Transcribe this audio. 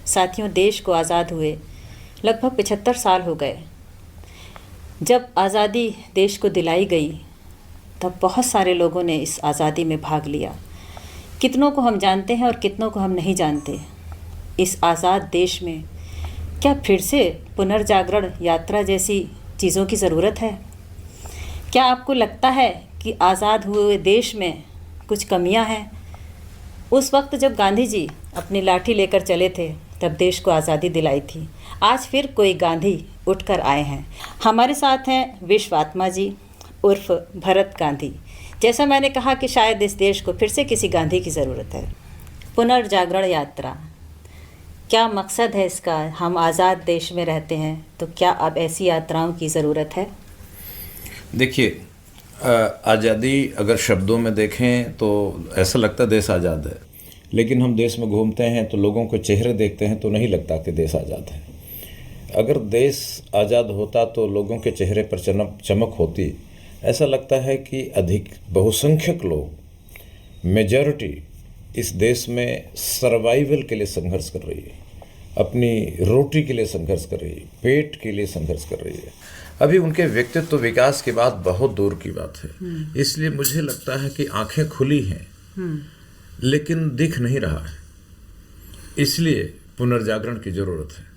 साथियों, देश को आज़ाद हुए लगभग 75 साल हो गए। जब आज़ादी देश को दिलाई गई तब बहुत सारे लोगों ने इस आज़ादी में भाग लिया। कितनों को हम जानते हैं और कितनों को हम नहीं जानते। इस आज़ाद देश में क्या फिर से पुनर्जागरण यात्रा जैसी चीज़ों की ज़रूरत है? क्या आपको लगता है कि आज़ाद हुए देश में कुछ कमियां हैं? उस वक्त जब गांधी जी अपनी लाठी लेकर चले थे तब देश को आज़ादी दिलाई थी। आज फिर कोई गांधी उठकर आए हैं। हमारे साथ हैं विश्वात्मा जी उर्फ भरत गांधी। जैसा मैंने कहा कि शायद इस देश को फिर से किसी गांधी की ज़रूरत है। पुनर्जागरण यात्रा, क्या मकसद है इसका? हम आज़ाद देश में रहते हैं तो क्या अब ऐसी यात्राओं की ज़रूरत है? देखिए, आज़ादी अगर शब्दों में देखें तो ऐसा लगता है देश आज़ाद है, लेकिन हम देश में घूमते हैं तो लोगों के चेहरे देखते हैं तो नहीं लगता कि देश आज़ाद है। अगर देश आज़ाद होता तो लोगों के चेहरे पर चमक होती। ऐसा लगता है कि अधिक बहुसंख्यक लोग, मेजॉरिटी इस देश में सर्वाइवल के लिए संघर्ष कर रही है, अपनी रोटी के लिए संघर्ष कर रही है, पेट के लिए संघर्ष कर रही है। अभी उनके व्यक्तित्व विकास की बात बहुत दूर की बात है। इसलिए मुझे लगता है कि आंखें खुली हैं लेकिन दिख नहीं रहा है। इसलिए पुनर्जागरण की ज़रूरत है।